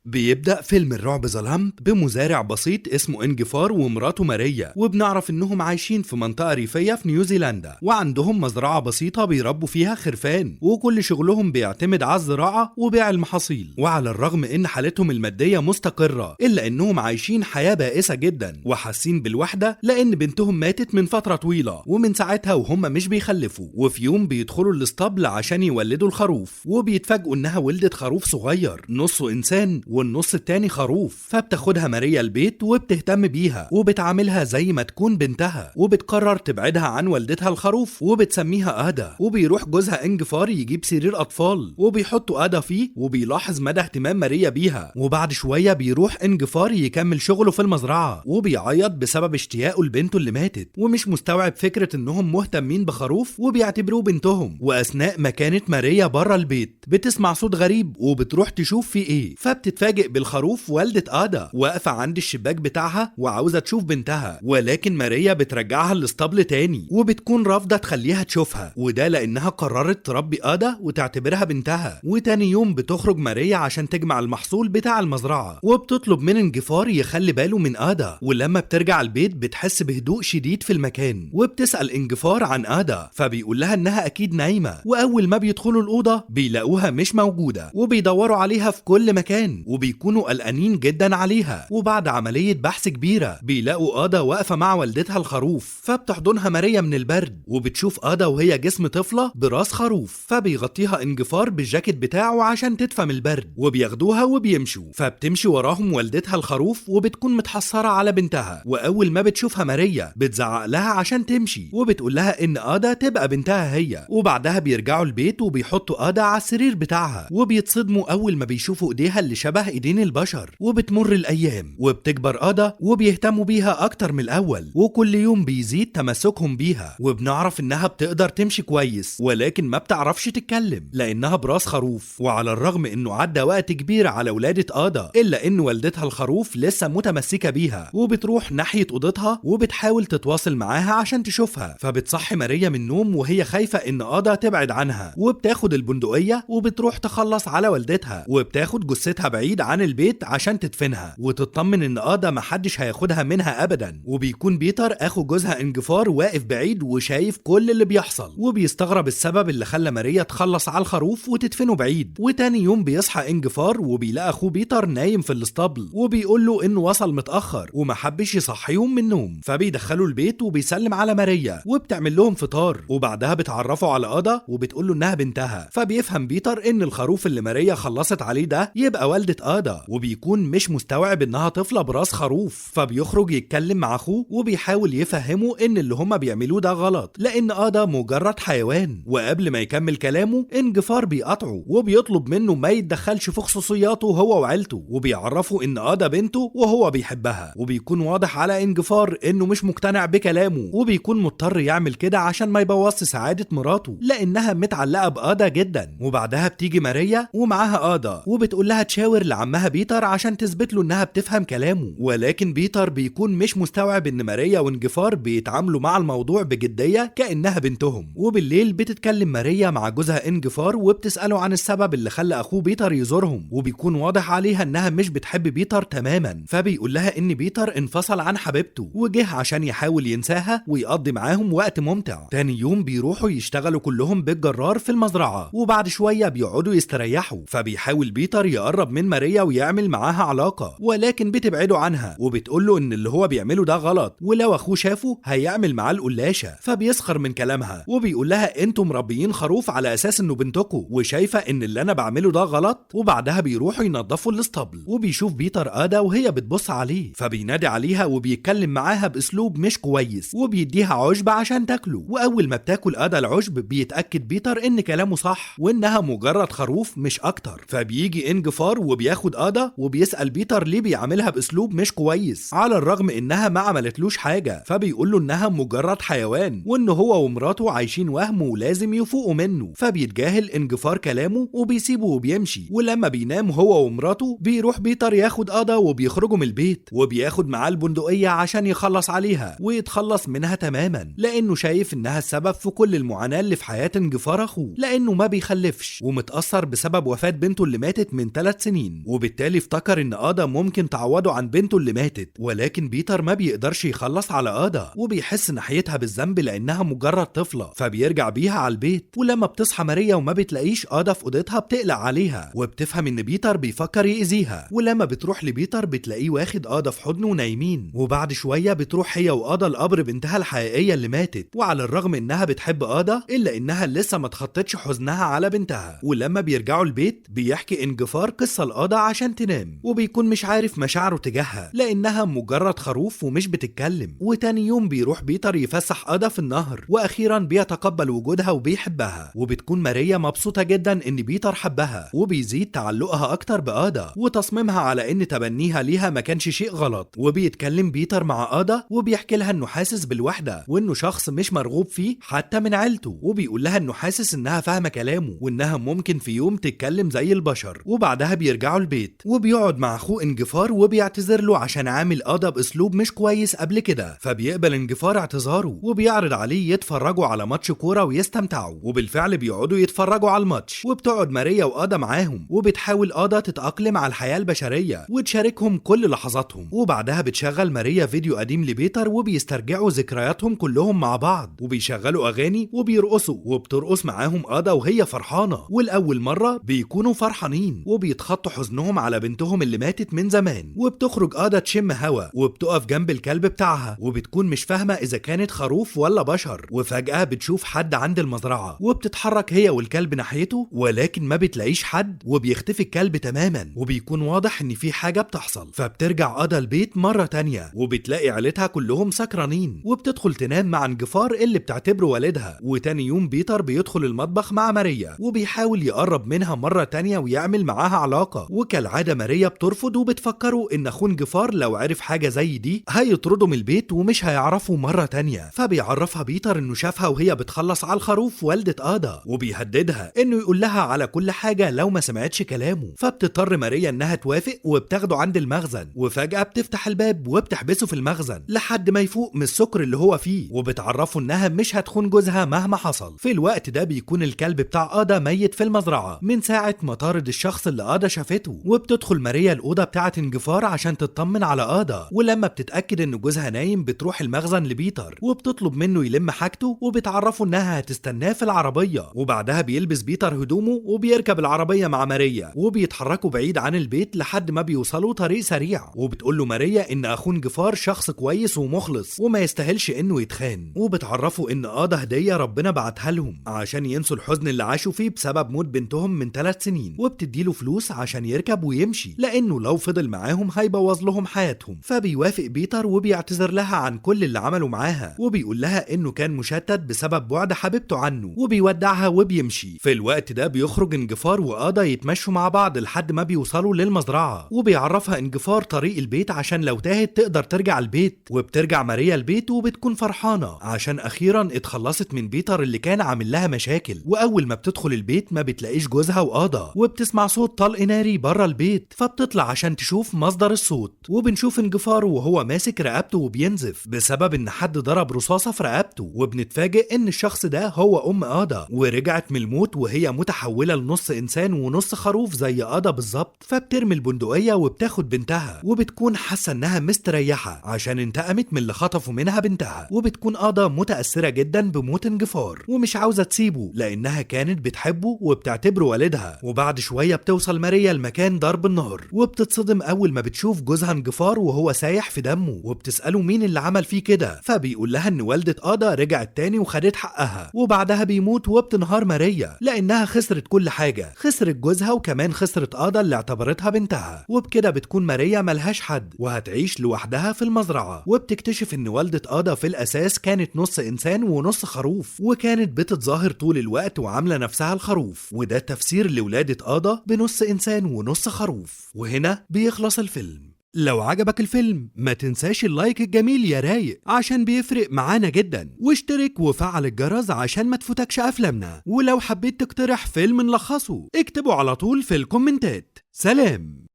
بيبدأ فيلم الرعب ظلام بمزارع بسيط اسمه انجفار ومراته ماريا، وبنعرف انهم عايشين في منطقة ريفية في نيوزيلندا، وعندهم مزرعة بسيطة بيربوا فيها خرفان، وكل شغلهم بيعتمد على الزراعة وبيع المحاصيل. وعلى الرغم ان حالتهم المادية مستقرة الا انهم عايشين حياة بائسة جدا وحاسين بالوحدة لان بنتهم ماتت من فترة طويلة، ومن ساعتها وهم مش بيخلفوا. وفي يوم بيدخلوا الاسطبل عشان يولدوا الخروف، وبيتفاجئوا انها ولدت خروف صغير نصه انسان والنص التاني خروف. فبتاخدها ماريا البيت وبتهتم بيها وبتعاملها زي ما تكون بنتها، وبتقرر تبعدها عن والدتها الخروف وبتسميها آدا. وبيروح جوزها انجفار يجيب سرير اطفال وبيحطوا آدا فيه، وبيلاحظ مدى اهتمام ماريا بيها. وبعد شوية بيروح انجفار يكمل شغله في المزرعة، وبيعيط بسبب اشتياقه لبنته اللي ماتت، ومش مستوعب فكرة انهم مهتمين بخروف وبيعتبروه بنتهم. واثناء ما كانت ماريا بره البيت بتسمع صوت غريب وبتروح تشوف فيه ايه، فبتتفاجئ بالخروف والدة آدا واقفة عند الشباك بتاعها وعاوزة تشوف بنتها، ولكن ماريا بترجعها الاسطبل تاني وبتكون رافضة تخليها تشوفها، وده لانها قررت تربي آدا وتعتبرها بنتها. وتاني يوم بتخرج ماريا عشان تجمع المحصول بتاع المزرعة، وبتطلب من انجفار يخلي باله من آدا. ولما بترجع البيت بتحس بهدوء شديد في المكان، وبتسأل انجفار عن آدا، فبيقول لها انها اكيد نايمة. واول ما بيدخلوا الأوضة بيلاقوها مش موجودة، وبيدوروا عليها في كل مكان وبيكونوا قلقانين جدا عليها. وبعد عملية بحث كبيرة بيلاقوا آدا واقفة مع والدتها الخروف، فبتحضنها ماريا من البرد، وبتشوف آدا وهي جسم طفلة براس خروف، فبيغطيها انجفار بالجاكيت بتاعه عشان تدفى من البرد، وبياخدوها وبيمشوا. فبتمشي وراهم والدتها الخروف وبتكون متحسرة على بنتها، واول ما بتشوفها ماريا بتزعق لها عشان تمشي، وبتقول لها ان آدا تبقى بنتها هي. وبعدها بيرجعوا البيت وبيحطوا آدا على السرير بتاعها، وبيتصدموا اول ما بيشوفوا ايديها اللي شبه ايدين البشر. وبتمر الايام وبتكبر آدا وبيهتموا بيها اكتر من الاول، وكل يوم بيزيد تمسكهم بيها. وبنعرف انها بتقدر تمشي كويس، ولكن ما بتعرفش تتكلم لانها براس خروف. وعلى الرغم انه عدى وقت كبير على ولادة آدا الا ان والدتها الخروف لسه متمسكة بيها، وبتروح ناحية اوضتها وبتحاول تتواصل معاها عشان تشوفها. فبتصحي ماريا من النوم وهي خايفة ان آدا تبعد عنها، وبتاخد البندقية وبتروح تخلص على والدتها، وبتاخد جثتها بعيد عن البيت عشان تدفنها وتطمن ان آدا محدش هياخدها منها ابدا. وبيكون بيتر اخو جوزها انجفار واقف بعيد وشايف كل اللي بيحصل، وبيستغرب السبب اللي خلى ماريا تخلص على الخروف وتدفنه بعيد. وتاني يوم بيصحى انجفار وبيلاقي اخوه بيتر نايم في الاسطبل، وبيقول له انه وصل متاخر ومحبش يصحيهم من النوم. فبيدخلوا البيت وبيسلم على ماريا وبتعمل لهم فطار، وبعدها بتعرفوا على آدا وبتقول له انها بنتها. فبيفهم بيتر ان الخروف اللي ماريا خلصت عليه ده يبقى والدة آدا، وبيكون مش مستوعب انها طفلة براس خروف. فبيخرج يتكلم مع اخوه وبيحاول يفهمه ان اللي هما بيعملوه ده غلط لان آدا مجرد حيوان. وقبل ما يكمل كلامه انجفار بيقطعه وبيطلب منه ما يتدخلش في خصوصياته هو وعيلته، وبيعرفه ان آدا بنته وهو بيحبها. وبيكون واضح على انجفار انه مش مقتنع بكلامه، وبيكون مضطر يعمل كده عشان ما يبوظش سعادة مراته لانها متعلقة بآدا جدا. وبعدها بتيجي ماريا ومعاها آدا وبتقول لها تشاور لعمها بيتر عشان تثبت له انها بتفهم كلامه، ولكن بيتر بيكون مش مستوعب ان ماريا وانجفار بيتعاملوا مع الموضوع بجدية كأنها بنتهم. وبالليل بتتكلم ماريا مع جوزها انجفار وبتسأله عن السبب اللي خلى اخوه بيتر يزورهم، وبيكون واضح عليها انها مش بتحب بيتر تماما. فبيقول لها ان بيتر انفصل عن حبيبته وجه عشان يحاول ينساها ويقضي معاهم وقت ممتع. تاني يوم بيروحوا يشتغلوا كلهم بالجرار في المزرعة، وبعد شوية بيقعدوا يستريحوا. فبيحاول بيتر يقرب من ماريا ويعمل معاها علاقة، ولكن بتبعده عنها وبتقول له ان اللي هو بيعمله ده غلط، ولو اخوه شافه هيعمل معاه القلاشة. فبيسخر من كلامها وبيقول لها انتم مربيين خروف على اساس انه بنتكم وشايفة ان اللي انا بعمله ده غلط. وبعدها بيروحوا ينظفوا الاسطبل، وبيشوف بيتر آدا وهي بتبص عليه، فبينادي عليها وبيتكلم معاها باسلوب مش كويس وبيديها عشب عشان تاكله. واول ما بتاكل آدا العشب بيتأكد بيتر ان كلامه صح وانها مجرد خروف مش اكتر. فبيجي انجفار وبياخد آدا وبيسأل بيتر ليه بيعملها باسلوب مش كويس على الرغم انها ما عملتلوش حاجة. فبيقول له انها مجرد حيوان وان هو ومراته عايشين وهم ولازم يفوقوا منه. فبيتجاهل انجفار كلامه وبيسيبه وبيمشي. ولما بينام هو ومراته بيروح بيتر ياخد آدا وبيخرجوا من البيت، وبياخد معاه البندقية عشان يخلص عليها ويتخلص منها تماما لانه شايف انها السبب في كل المعاناة اللي في حياة انجفار اخوه، لانه ما بيخلفش ومتأثر بسبب وفاة بنته اللي ماتت من 3 سنين. سنين، وبالتالي افتكر ان آدا ممكن تعوضه عن بنته اللي ماتت. ولكن بيتر ما بيقدرش يخلص على آدا، وبيحس ناحيتها بالذنب لانها مجرد طفلة، فبيرجع بيها على البيت. ولما بتصحى ماريا وما بتلاقيش آدا في اوضتها بتقلق عليها، وبتفهم ان بيتر بيفكر يأذيها. ولما بتروح لبيتر بتلاقيه واخد آدا في حضنه ونايمين. وبعد شوية بتروح هي وآدا لقبر بنتها الحقيقية اللي ماتت، وعلى الرغم انها بتحب آدا الا انها لسه ما تخطتش حزنها على بنتها. ولما بيرجعوا البيت بيحكي انجفار قصة لآدا عشان تنام، وبيكون مش عارف مشاعره تجاهها لانها مجرد خروف ومش بتتكلم. وتاني يوم بيروح بيتر يفسح آدا في النهر، واخيرا بيتقبل وجودها وبيحبها. وبتكون ماريا مبسوطة جدا ان بيتر حبها، وبيزيد تعلقها اكتر بآدا وتصميمها على ان تبنيها ليها ما كانش شيء غلط. وبيتكلم بيتر مع آدا وبيحكي لها انه حاسس بالوحدة وانه شخص مش مرغوب فيه حتى من عيلته، وبيقول لها انه حاسس انها فاهمة كلامه وانها ممكن في يوم تتكلم زي البشر. وبعدها بيرجعوا البيت وبيقعد مع اخوه انجفار وبيعتذر له عشان عامل آدا باسلوب مش كويس قبل كده. فبيقبل انجفار اعتذاره وبيعرض عليه يتفرجوا على ماتش كورة ويستمتعوا. وبالفعل بيقعدوا يتفرجوا على الماتش، وبتقعد ماريا وآدا معاهم، وبتحاول آدا تتأقلم على الحياة البشرية وتشاركهم كل لحظاتهم. وبعدها بتشغل ماريا فيديو قديم لبيتر وبيسترجعوا ذكرياتهم كلهم مع بعض، وبيشغلوا اغاني وبيرقصوا، وبترقص معاهم آدا وهي فرحانة. والأول مرة بيكونوا فرحانين وبيتخطوا حزنهم على بنتهم اللي ماتت من زمان. وبتخرج آدا تشم هوا وبتقف جنب الكلب بتاعها، وبتكون مش فاهمة إذا كانت خروف ولا بشر. وفجأة بتشوف حد عند المزرعة وبتتحرك هي والكلب ناحيته، ولكن ما بتلاقيش حد وبيختفي الكلب تماما، وبيكون واضح إن في حاجة بتحصل. فبترجع آدا البيت مرة تانية وبتلاقي عيلتها كلهم سكرانين، وبتدخل تنام مع انجفار اللي بتعتبره والدها. وتاني يوم بيتر بيدخل المطبخ مع ماريا وبيحاول يقرب منها مرة تانية ويعمل معاها علاقة، وكالعادة ماريا بترفض وبتفكروا ان اخو انجفار لو عرف حاجة زي دي هيطرده من البيت ومش هيعرفه مرة تانية. فبيعرفها بيتر انه شافها وهي بتخلص على الخروف والدة آدا، وبيهددها انه يقول لها على كل حاجة لو ما سمعتش كلامه. فبتضطر ماريا انها توافق وبتاخده عند المخزن، وفجأة بتفتح الباب وبتحبسه في المخزن لحد ما يفوق من السكر اللي هو فيه، وبتعرفه انها مش هتخون جوزها مهما حصل. في الوقت ده بيكون الكلب بتاع آدا ميت في المزرعة من ساعة ما طارد الشخص اللي آدا شافته. وبتدخل ماريا الأوضة بتاعة انجفار عشان تطمن على آدا، ولما بتتأكد ان جوزها نايم بتروح المخزن لبيتر وبتطلب منه يلم حاجته، وبتعرفه انها هتستناه في العربية. وبعدها بيلبس بيتر هدومه وبيركب العربية مع ماريا، وبيتحركوا بعيد عن البيت لحد ما بيوصلوا طريق سريع. وبتقول له ماريا ان اخو انجفار شخص كويس ومخلص وما يستاهلش انه يتخان، وبتعرفه ان آدا هدية ربنا بعتها لهم عشان ينسوا الحزن اللي عاشوا فيه بسبب موت بنتهم من 3 سنين. وبتديله فلوس عشان يركب ويمشي لانه لو فضل معاهم هيبوظ لهم حياتهم. فبيوافق بيتر وبيعتذر لها عن كل اللي عمله معاها، وبيقول لها انه كان مشتت بسبب بعد حبيبته عنه، وبيودعها وبيمشي. في الوقت ده بيخرج انجفار وآدا يتمشوا مع بعض لحد ما بيوصلوا للمزرعة، وبيعرفها انجفار طريق البيت عشان لو تاهت تقدر ترجع البيت. وبترجع ماريا البيت وبتكون فرحانة عشان اخيرا اتخلصت من بيتر اللي كان عامل لها مشاكل. واول ما بتدخل البيت ما بتلاقيش جوزها وآدا، وبتسمع صوت طلق ناري بره البيت، فبتطلع عشان تشوف مصدر الصوت. وبنشوف انجفار وهو ماسك رقبته وبينزف بسبب ان حد ضرب رصاصة في رقبته، وبنتفاجئ ان الشخص ده هو ام آدا، ورجعت من الموت وهي متحولة لنص انسان ونص خروف زي آدا بالظبط. فبترمي البندقية وبتاخد بنتها، وبتكون حاسة انها مستريحة عشان انتقمت من اللي خطفوا منها بنتها. وبتكون آدا متأثرة جدا بموت انجفار ومش عاوزة تسيبه لانها كانت بتحبه وبتعتبره والدها. وبعد شوية بتوصل ماريا لمكان ضرب النار، وبتتصدم اول ما بتشوف جوزها انجفار وهو سايح في دمه، وبتسأله مين اللي عمل فيه كده. فبيقول لها ان والدة آدا رجعت تاني وخدت حقها. وبعدها بيموت وبتنهار ماريا لانها خسرت كل حاجة، خسرت جوزها وكمان خسرت آدا اللي اعتبرتها بنتها. وبكده بتكون ماريا ملهاش حد وهتعيش لوحدها في المزرعة. وبتكتشف ان والدة آدا في الاساس كانت نص انسان ونص خروف، وكانت بتتظاهر طول الوقت وعاملة نفسها الخروف، وده تفسير لولادة آدا بنص انسان ونص خروف. وهنا بيخلص الفيلم. لو عجبك الفيلم ما تنساش اللايك الجميل يا رايق عشان بيفرق معانا جدا، واشترك وفعل الجرس عشان ما تفوتكش افلامنا. ولو حبيت تقترح فيلم نلخصه اكتبه على طول في الكومنتات. سلام.